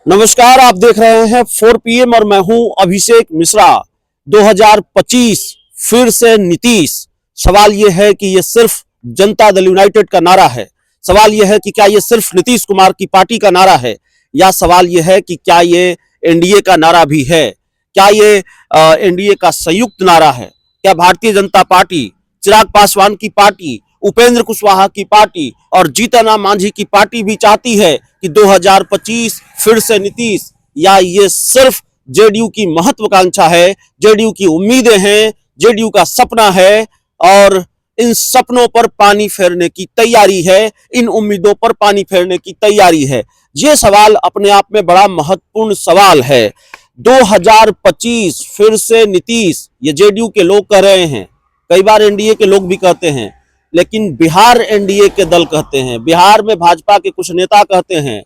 नमस्कार, आप देख रहे हैं 4 PM और मैं हूं अभिषेक मिश्रा। 2025 फिर से नीतीश। सवाल यह है कि यह सिर्फ जनता दल यूनाइटेड का नारा है। सवाल यह है कि क्या यह सिर्फ नीतीश कुमार की पार्टी का नारा है, या सवाल यह है कि क्या ये एनडीए का नारा भी है। क्या ये एनडीए का संयुक्त नारा है। क्या भारतीय जनता पार्टी, चिराग पासवान की पार्टी, उपेंद्र कुशवाहा की पार्टी और जीतन राम मांझी की पार्टी भी चाहती है कि 2025 फिर से नीतीश, या ये सिर्फ जेडीयू की महत्वाकांक्षा है, जेडीयू की उम्मीदें हैं, जेडीयू का सपना है और इन सपनों पर पानी फेरने की तैयारी है, इन उम्मीदों पर पानी फेरने की तैयारी है। ये सवाल अपने आप में बड़ा महत्वपूर्ण सवाल है। 2025 फिर से नीतीश, ये जेडीयू के लोग कह रहे हैं, कई बार एनडीए के लोग भी कहते हैं, लेकिन बिहार एनडीए के दल कहते हैं, बिहार में भाजपा के कुछ नेता कहते हैं।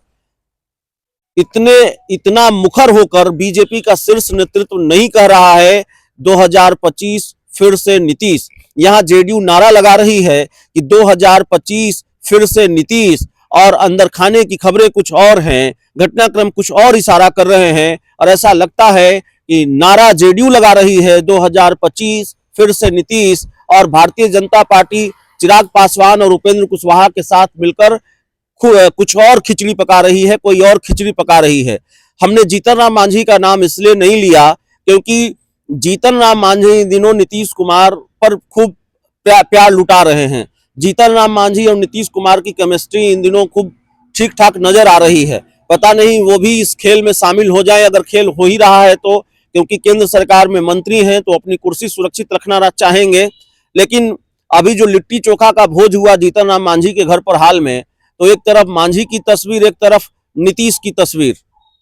इतना मुखर होकर बीजेपी का शीर्ष नेतृत्व नहीं कह रहा है 2025 फिर से नीतीश। यहां जेडीयू नारा लगा रही है कि 2025 फिर से नीतीश, और अंदर खाने की खबरें कुछ और हैं, घटनाक्रम कुछ और इशारा कर रहे हैं, और ऐसा लगता है कि नारा जेडीयू लगा रही है 2025 फिर से नीतीश, और भारतीय जनता पार्टी चिराग पासवान और उपेंद्र कुशवाहा के साथ मिलकर कुछ और खिचड़ी पका रही है, कोई और खिचड़ी पका रही है। हमने जीतन राम मांझी का नाम इसलिए नहीं लिया क्योंकि जीतन राम मांझी दिनों नीतीश कुमार पर खूब प्यार लुटा रहे हैं। जीतन राम मांझी और नीतीश कुमार की केमिस्ट्री इन दिनों खूब ठीक ठाक नजर आ रही है। पता नहीं वो भी इस खेल में शामिल हो जाए, अगर खेल हो ही रहा है तो, क्योंकि केंद्र सरकार में मंत्री हैं तो अपनी कुर्सी सुरक्षित रखना चाहेंगे। लेकिन अभी जो लिट्टी चोखा का भोज हुआ जीतन राम मांझी के घर पर हाल में, तो एक तरफ मांझी की तस्वीर, एक तरफ नीतीश की तस्वीर,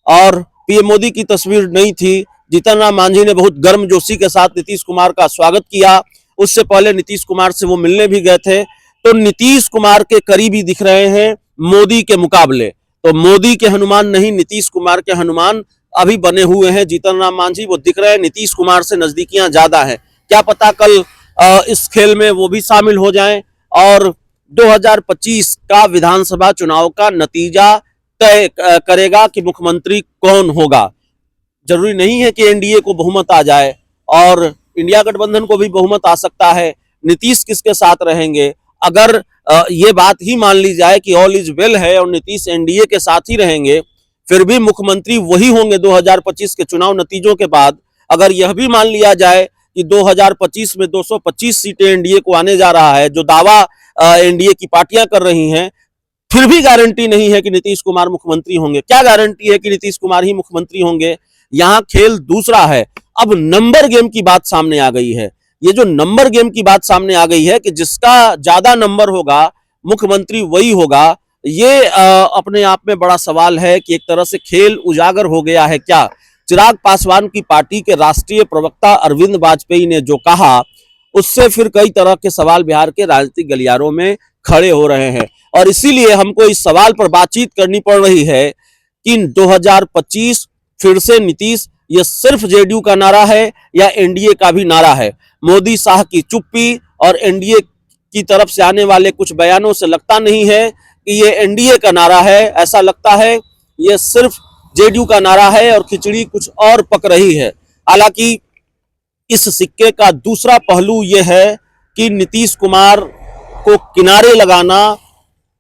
और पीएम मोदी की तस्वीर नहीं थी। जीतन राम मांझी ने बहुत गर्मजोशी के साथ नीतीश कुमार का स्वागत किया। उससे पहले नीतीश कुमार से वो मिलने भी गए थे। तो नीतीश कुमार के करीबी दिख रहे हैं मोदी के मुकाबले। तो मोदी के हनुमान नहीं, नीतीश कुमार के हनुमान अभी बने हुए हैं जीतन राम मांझी, वो दिख रहे हैं नीतीश कुमार से नजदीकियां ज्यादा है। क्या पता कल इस खेल में वो भी शामिल हो जाएं और 2025 का विधानसभा चुनाव का नतीजा तय करेगा कि मुख्यमंत्री कौन होगा। जरूरी नहीं है कि एनडीए को बहुमत आ जाए, और इंडिया गठबंधन को भी बहुमत आ सकता है। नीतीश किसके साथ रहेंगे, अगर ये बात ही मान ली जाए कि ऑल इज वेल है और नीतीश एनडीए के साथ ही रहेंगे, फिर भी मुख्यमंत्री वही होंगे 2025 के चुनाव नतीजों के बाद। अगर यह भी मान लिया जाए कि 2025 में 225 सीटें एनडीए को आने जा रहा है, जो दावा एनडीए की पार्टियां कर रही हैं, फिर भी गारंटी नहीं है कि नीतीश कुमार मुख्यमंत्री होंगे। क्या गारंटी है कि नीतीश कुमार ही मुख्यमंत्री होंगे। यहां खेल दूसरा है। अब नंबर गेम की बात सामने आ गई है। ये जो नंबर गेम की बात सामने आ गई है कि जिसका ज्यादा नंबर होगा मुख्यमंत्री वही होगा, ये अपने आप में बड़ा सवाल है कि एक तरह से खेल उजागर हो गया है क्या। चिराग पासवान की पार्टी के राष्ट्रीय प्रवक्ता अरविंद वाजपेयी ने जो कहा, उससे फिर कई तरह के सवाल बिहार के राजनीतिक गलियारों में खड़े हो रहे हैं, और इसीलिए हमको इस सवाल पर बातचीत करनी पड़ रही है कि 2025 फिर से नीतीश, ये सिर्फ जेडीयू का नारा है या एनडीए का भी नारा है। मोदी शाह की चुप्पी और एनडीए की तरफ से आने वाले कुछ बयानों से लगता नहीं है कि ये एनडीए का नारा है। ऐसा लगता है ये सिर्फ जेडीयू का नारा है और खिचड़ी कुछ और पक रही है। हालांकि इस सिक्के का दूसरा पहलू यह है कि नीतीश कुमार को किनारे लगाना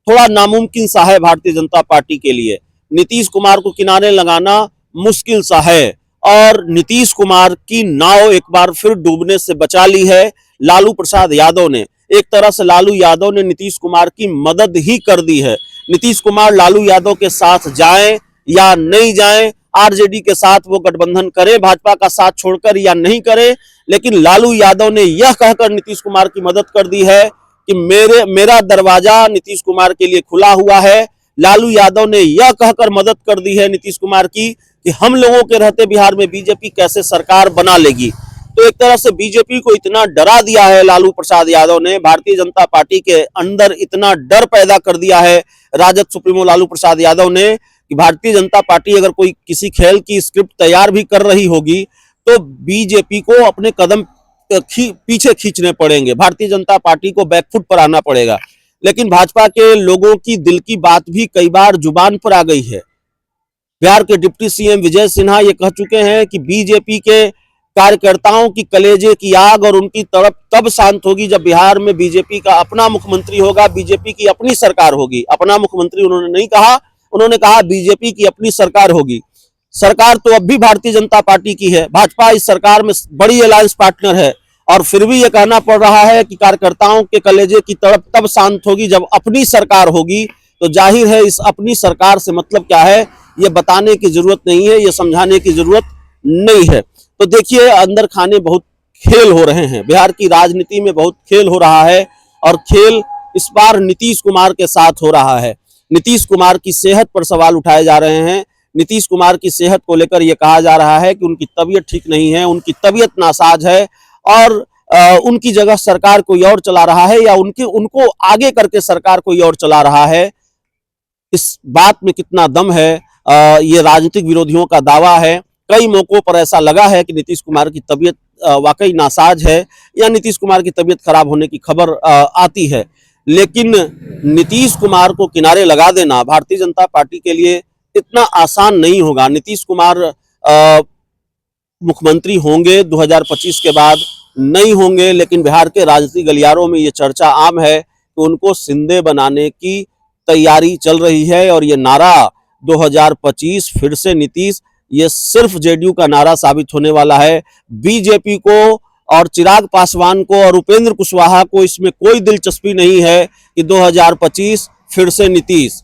थोड़ा नामुमकिन सा है भारतीय जनता पार्टी के लिए। नीतीश कुमार को किनारे लगाना मुश्किल सा है, और नीतीश कुमार की नाव एक बार फिर डूबने से बचा ली है लालू प्रसाद यादव ने। एक तरह से लालू यादव ने नीतीश कुमार की मदद ही कर दी है। नीतीश कुमार लालू यादव के साथ जाएं या नहीं जाएं, आरजेडी के साथ वो गठबंधन करे भाजपा का साथ छोड़कर या नहीं करे, लेकिन लालू यादव ने यह कहकर नीतीश कुमार की मदद कर दी है कि मेरा दरवाजा नीतीश कुमार के लिए खुला हुआ है। लालू यादव ने यह कहकर मदद कर दी है नीतीश कुमार की कि हम लोगों के रहते बिहार में बीजेपी कैसे सरकार बना लेगी। तो एक तरह से बीजेपी को इतना डरा दिया है लालू प्रसाद यादव ने, भारतीय जनता पार्टी के अंदर इतना डर पैदा कर दिया है राजद सुप्रीमो लालू प्रसाद यादव ने कि भारतीय जनता पार्टी अगर कोई किसी खेल की स्क्रिप्ट तैयार भी कर रही होगी तो बीजेपी को अपने कदम पीछे खींचने पड़ेंगे, भारतीय जनता पार्टी को बैकफुट पर आना पड़ेगा। लेकिन भाजपा के लोगों की दिल की बात भी कई बार जुबान पर आ गई है। बिहार के डिप्टी सीएम विजय सिन्हा ये कह चुके हैं कि बीजेपी के कार्यकर्ताओं की कलेजे की आग और उनकी तड़प तब शांत होगी जब बिहार में बीजेपी का अपना मुख्यमंत्री होगा, बीजेपी की अपनी सरकार होगी। अपना मुख्यमंत्री उन्होंने नहीं कहा, उन्होंने कहा बीजेपी की अपनी सरकार होगी। सरकार तो अब भी भारतीय जनता पार्टी की है, भाजपा इस सरकार में बड़ी अलायंस पार्टनर है, और फिर भी ये कहना पड़ रहा है कि कार्यकर्ताओं के कलेजे की तड़प तब शांत होगी जब अपनी सरकार होगी। तो जाहिर है इस अपनी सरकार से मतलब क्या है ये बताने की जरूरत नहीं है, ये समझाने की जरूरत नहीं है। तो देखिए अंदर खाने बहुत खेल हो रहे हैं, बिहार की राजनीति में बहुत खेल हो रहा है, और खेल इस बार नीतीश कुमार के साथ हो रहा है। नीतीश कुमार की सेहत पर सवाल उठाए जा रहे हैं। नीतीश कुमार की सेहत को लेकर यह कहा जा रहा है कि उनकी तबीयत ठीक नहीं है, उनकी तबीयत नासाज है, और उनकी जगह सरकार कोई और चला रहा है, या उनको आगे करके सरकार कोई और चला रहा है। इस बात में कितना दम है ये राजनीतिक विरोधियों का दावा है। कई मौकों पर ऐसा लगा है कि नीतीश कुमार की तबीयत वाकई नासाज है, या नीतीश कुमार की तबीयत खराब होने की खबर आती है, लेकिन नीतीश कुमार को किनारे लगा देना भारतीय जनता पार्टी के लिए इतना आसान नहीं होगा। नीतीश कुमार मुख्यमंत्री होंगे 2025 के बाद, नहीं होंगे, लेकिन बिहार के राजनीतिक गलियारों में ये चर्चा आम है कि उनको सिंधे बनाने की तैयारी चल रही है। और ये नारा 2025 फिर से नीतीश, ये सिर्फ जेडीयू का नारा साबित होने वाला है। बीजेपी को और चिराग पासवान को और उपेंद्र कुशवाहा को इसमें कोई दिलचस्पी नहीं है कि 2025 फिर से नीतीश।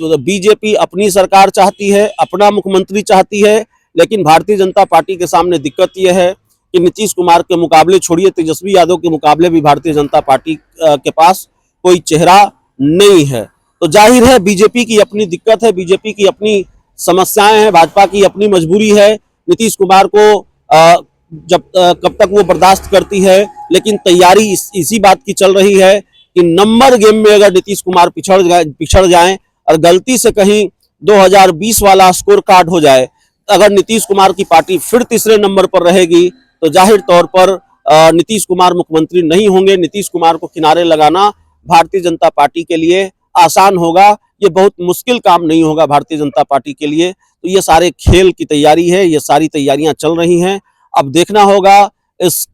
बीजेपी अपनी सरकार चाहती है, अपना मुख्यमंत्री चाहती है, लेकिन भारतीय जनता पार्टी के सामने दिक्कत यह है कि नीतीश कुमार के मुकाबले, छोड़िए तेजस्वी यादव के मुकाबले भी भारतीय जनता पार्टी के पास कोई चेहरा नहीं है। तो जाहिर है बीजेपी की अपनी दिक्कत है, बीजेपी की अपनी समस्याएं हैं, भाजपा की अपनी मजबूरी है। नीतीश कुमार को कब तक वो बर्दाश्त करती है, लेकिन तैयारी इसी बात की चल रही है कि नंबर गेम में अगर नीतीश कुमार पिछड़ जाएं और गलती से कहीं 2020 वाला स्कोर कार्ड हो जाए, अगर नीतीश कुमार की पार्टी फिर तीसरे नंबर पर रहेगी तो जाहिर तौर पर नीतीश कुमार मुख्यमंत्री नहीं होंगे। नीतीश कुमार को किनारे लगाना भारतीय जनता पार्टी के लिए आसान होगा, ये बहुत मुश्किल काम नहीं होगा भारतीय जनता पार्टी के लिए। तो ये सारे खेल की तैयारी है, ये सारी तैयारियां चल रही हैं। अब देखना होगा इस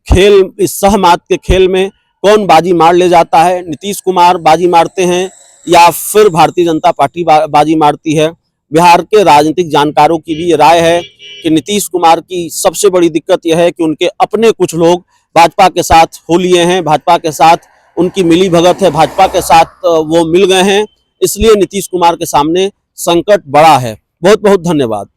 सहमात के खेल में कौन बाजी मार ले जाता है। नीतीश कुमार बाजी मारते हैं या फिर भारतीय जनता पार्टी बाजी मारती है। बिहार के राजनीतिक जानकारों की भी ये राय है कि नीतीश कुमार की सबसे बड़ी दिक्कत यह है कि उनके अपने कुछ लोग भाजपा के साथ हो लिए हैं, भाजपा के साथ उनकी मिली भगत है, भाजपा के साथ वो मिल गए हैं, इसलिए नीतीश कुमार के सामने संकट बड़ा है। बहुत बहुत धन्यवाद।